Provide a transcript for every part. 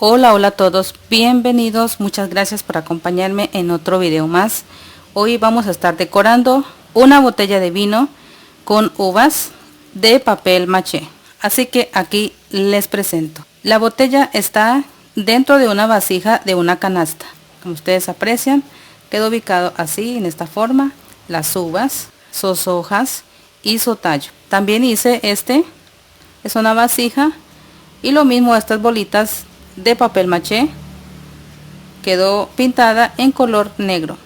Hola, hola a todos, bienvenidos, muchas gracias por acompañarme en otro video más. Hoy vamos a estar decorando una botella de vino con uvas de papel maché. Así que aquí les presento. La botella está dentro de una vasija de una canasta. Como ustedes aprecian, quedó ubicado así, en esta forma, las uvas, sus hojas y su tallo. También hice es una vasija y lo mismo estas bolitas de papel maché, quedó pintada en color negro.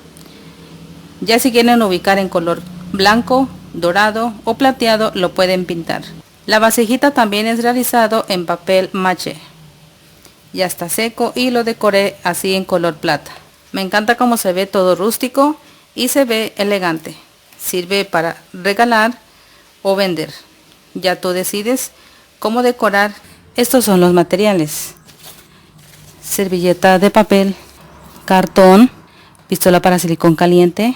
Ya si quieren ubicar en color blanco, dorado o plateado, lo pueden pintar. La vasijita también es realizado en papel maché. Ya está seco y lo decoré así en color plata. Me encanta cómo se ve todo rústico y se ve elegante. Sirve para regalar o vender. Ya tú decides cómo decorar. Estos son los materiales: servilleta de papel, cartón, pistola para silicón caliente.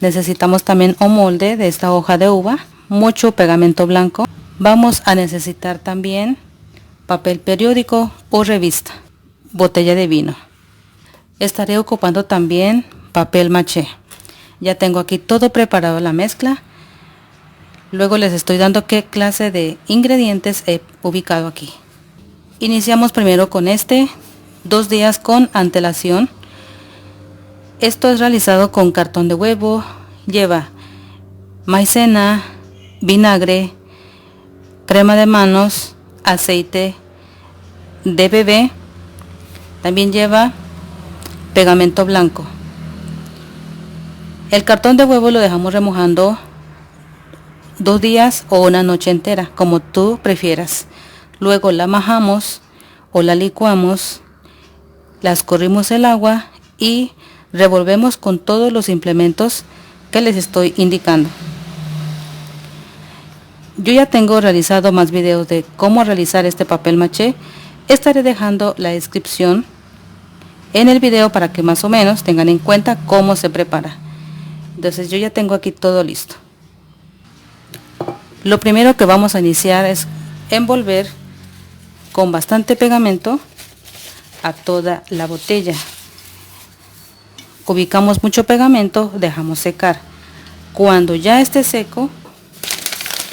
Necesitamos también un molde de esta hoja de uva, mucho pegamento blanco. Vamos a necesitar también papel periódico o revista, botella de vino. Estaré ocupando también papel maché. Ya tengo aquí todo preparado, la mezcla. Luego les estoy dando qué clase de ingredientes he ubicado aquí. Iniciamos primero con 2 días con antelación. Esto es realizado con cartón de huevo. Lleva maicena, vinagre, crema de manos, aceite de bebé. También lleva pegamento blanco. El cartón de huevo lo dejamos remojando 2 días o una noche entera, como tú prefieras. Luego la majamos o la licuamos, la escurrimos el agua y revolvemos con todos los implementos que les estoy indicando. Yo ya tengo realizado más videos de cómo realizar este papel maché. Estaré dejando la descripción en el video para que más o menos tengan en cuenta cómo se prepara. Entonces yo ya tengo aquí todo listo. Lo primero que vamos a iniciar es envolver con bastante pegamento a toda la botella. Ubicamos mucho pegamento, dejamos secar. Cuando ya esté seco,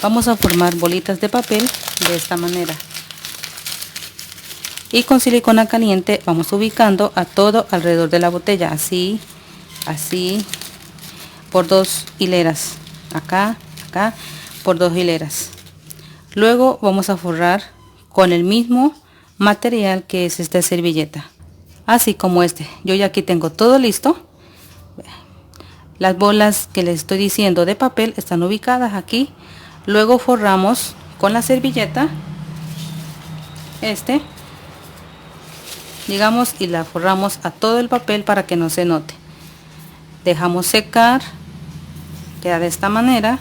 vamos a formar bolitas de papel de esta manera. Y con silicona caliente vamos ubicando a todo alrededor de la botella, así, así, por 2 hileras, acá, acá, por 2 hileras. Luego vamos a forrar con el mismo material que es esta servilleta, así como yo ya aquí tengo todo listo. Las bolas que les estoy diciendo de papel están ubicadas aquí. Luego forramos con la servilleta digamos, y la forramos a todo el papel para que no se note. Dejamos secar, queda de esta manera.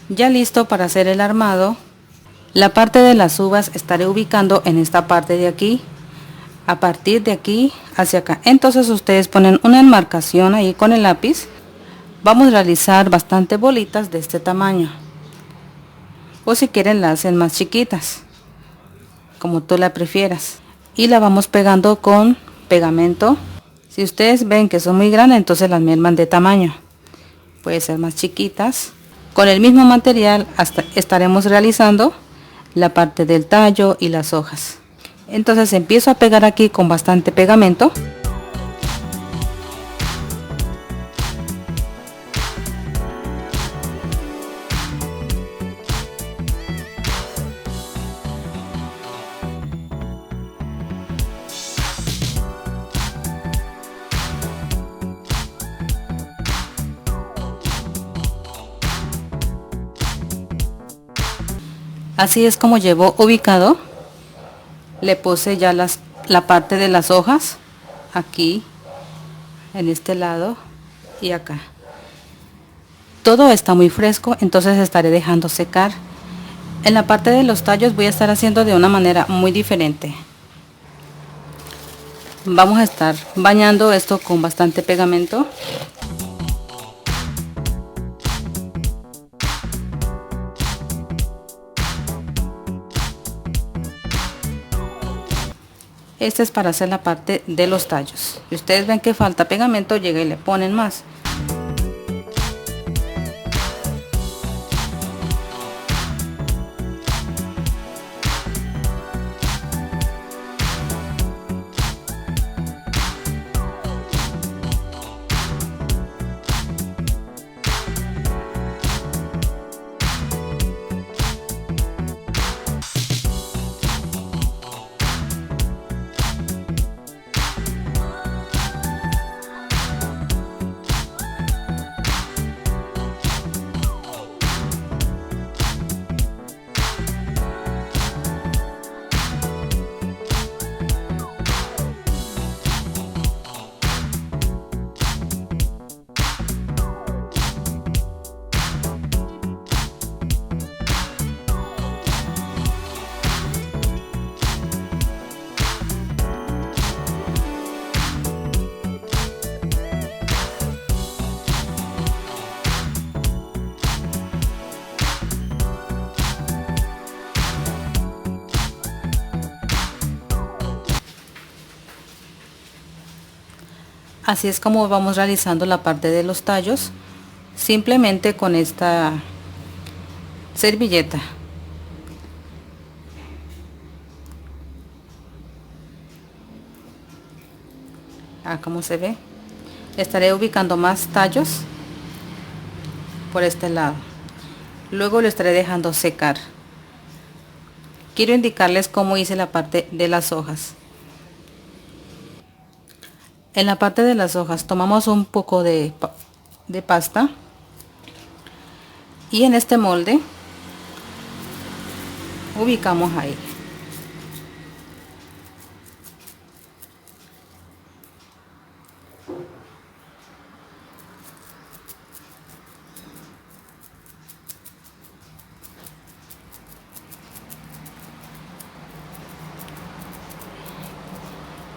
Ya listo para hacer el armado. La parte de las uvas estaré ubicando en esta parte de aquí, a partir de aquí hacia acá. Entonces ustedes ponen una enmarcación ahí con el lápiz. Vamos a realizar bastante bolitas de este tamaño, o si quieren la hacen más chiquitas, como tú la prefieras, y la vamos pegando con pegamento. Si ustedes ven que son muy grandes, entonces las merman de tamaño, puede ser más chiquitas. Con el mismo material estaremos realizando la parte del tallo y las hojas. Entonces empiezo a pegar aquí con bastante pegamento. Así es como llevo ubicado. Le puse ya la parte de las hojas aquí, en este lado y acá. Todo está muy fresco, entonces estaré dejando secar. En la parte de los tallos voy a estar haciendo de una manera muy diferente. Vamos a estar bañando esto con bastante pegamento. Este es para hacer la parte de los tallos. Si ustedes ven que falta pegamento, llega y le ponen más. Así es como vamos realizando la parte de los tallos, simplemente con esta servilleta. Como se ve, estaré ubicando más tallos por este lado. Luego lo estaré dejando secar. Quiero indicarles cómo hice la parte de las hojas. En la parte de las hojas tomamos un poco de pasta y en este molde ubicamos ahí.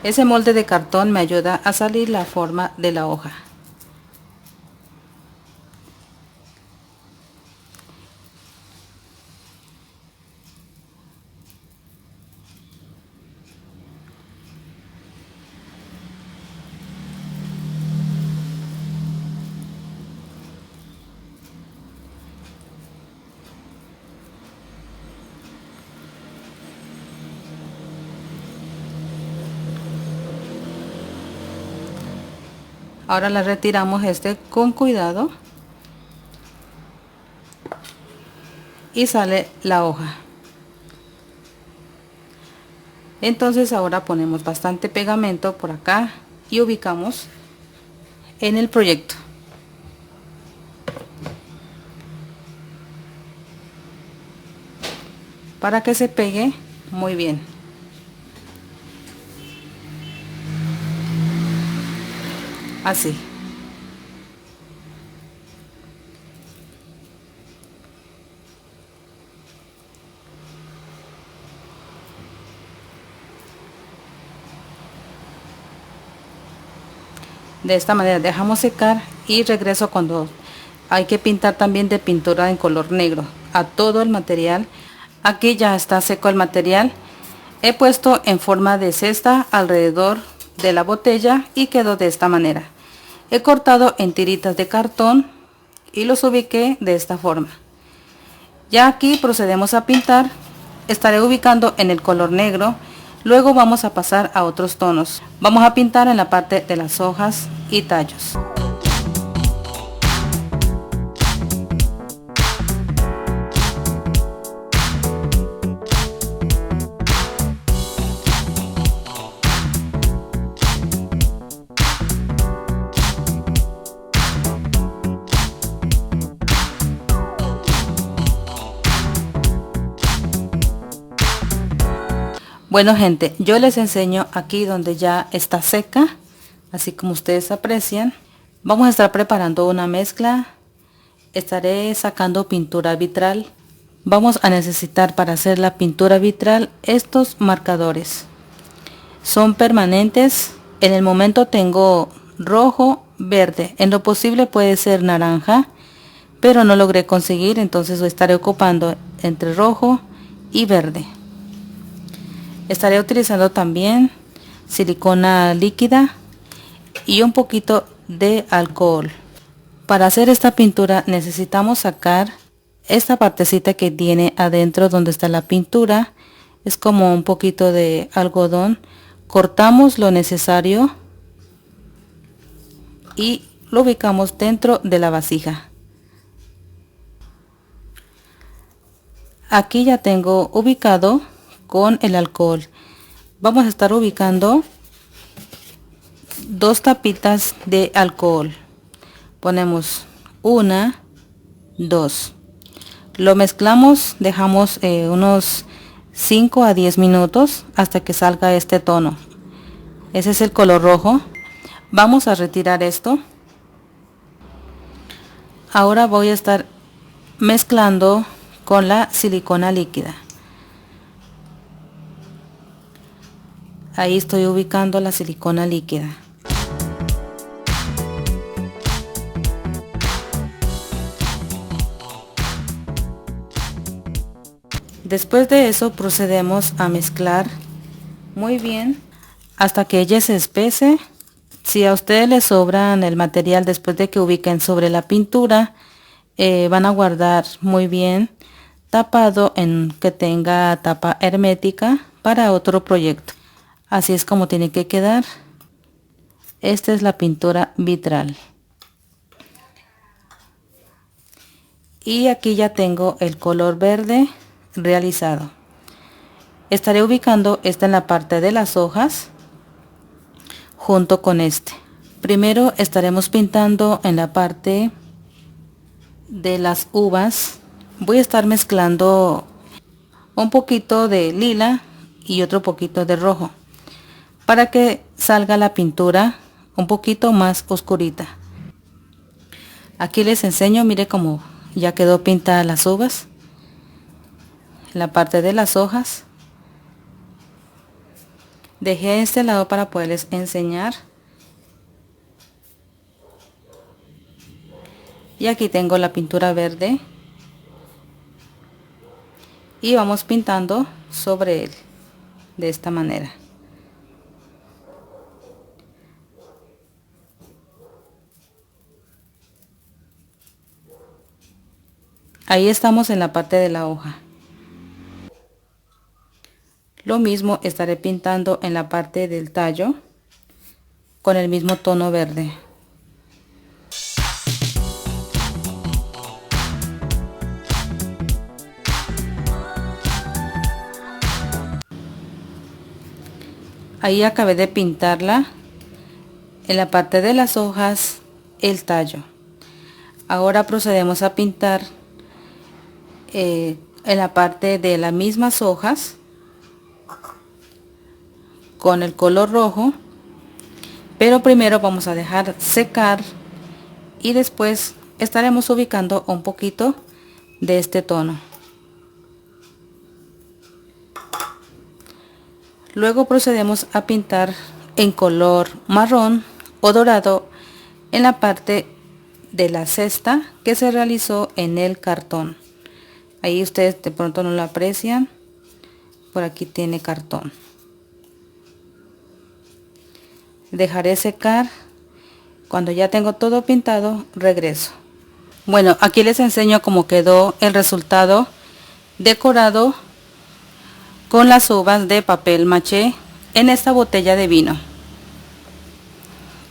Ese molde de cartón me ayuda a salir la forma de la hoja. Ahora la retiramos con cuidado y sale la hoja. Entonces ahora ponemos bastante pegamento por acá y ubicamos en el proyecto. Para que se pegue muy bien. Así. De esta manera dejamos secar y regreso cuando hay que pintar también de pintura en color negro a todo el material. Aquí ya está seco el material. He puesto en forma de cesta alrededor de la botella y quedó de esta manera. He cortado en tiritas de cartón y los ubiqué de esta forma. Ya aquí procedemos a pintar. Estaré ubicando en el color negro. Luego vamos a pasar a otros tonos. Vamos a pintar en la parte de las hojas y tallos. Bueno gente, yo les enseño aquí donde ya está seca, así como ustedes aprecian. Vamos a estar preparando una mezcla. Estaré sacando pintura vitral. Vamos a necesitar para hacer la pintura vitral estos marcadores. Son permanentes. En el momento tengo rojo, verde. En lo posible puede ser naranja, pero no logré conseguir, entonces lo estaré ocupando entre rojo y verde. Estaré utilizando también silicona líquida y un poquito de alcohol. Para hacer esta pintura necesitamos sacar esta partecita que tiene adentro donde está la pintura. Es como un poquito de algodón. Cortamos lo necesario y lo ubicamos dentro de la vasija. Aquí ya tengo ubicado con el alcohol. Vamos a estar ubicando 2 tapitas de alcohol. Ponemos 1, 2. Lo mezclamos, dejamos unos 5 a 10 minutos hasta que salga este tono. Ese es el color rojo. Vamos a retirar esto. Ahora voy a estar mezclando con la silicona líquida. Ahí estoy ubicando la silicona líquida. Después de eso procedemos a mezclar muy bien hasta que ella se espese. Si a ustedes les sobran el material después de que ubiquen sobre la pintura, van a guardar muy bien tapado en que tenga tapa hermética para otro proyecto. Así es como tiene que quedar. Esta es la pintura vitral. Y aquí ya tengo el color verde realizado. Estaré ubicando esta en la parte de las hojas junto con este. Primero estaremos pintando en la parte de las uvas. Voy a estar mezclando un poquito de lila y otro poquito de rojo para que salga la pintura un poquito más oscurita. Aquí les enseño, mire cómo ya quedó pintada las uvas. La parte de las hojas dejé este lado para poderles enseñar. Y aquí tengo la pintura verde y vamos pintando sobre él de esta manera. Ahí estamos en la parte de la hoja. Lo mismo estaré pintando en la parte del tallo con el mismo tono verde. Ahí acabé de pintarla en la parte de las hojas, el tallo. Ahora procedemos a pintar en la parte de las mismas hojas con el color rojo, pero primero vamos a dejar secar y después estaremos ubicando un poquito de este tono. Luego procedemos a pintar en color marrón o dorado en la parte de la cesta que se realizó en el cartón. Ahí ustedes de pronto no lo aprecian, por aquí tiene cartón. Dejaré secar. Cuando ya tengo todo pintado, regreso. Bueno, aquí les enseño cómo quedó el resultado decorado con las uvas de papel maché en esta botella de vino.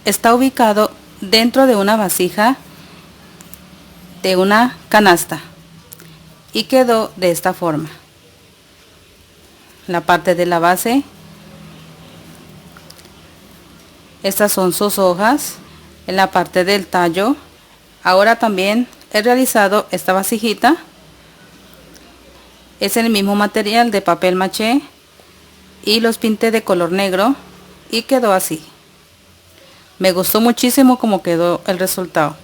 Está ubicado dentro de una vasija de una canasta y quedó de esta forma. La parte de la base, estas son sus hojas. En la parte del tallo, ahora también he realizado esta vasijita. Es el mismo material de papel maché y los pinté de color negro y quedó así. Me gustó muchísimo cómo quedó el resultado.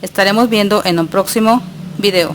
Estaremos viendo en un próximo video.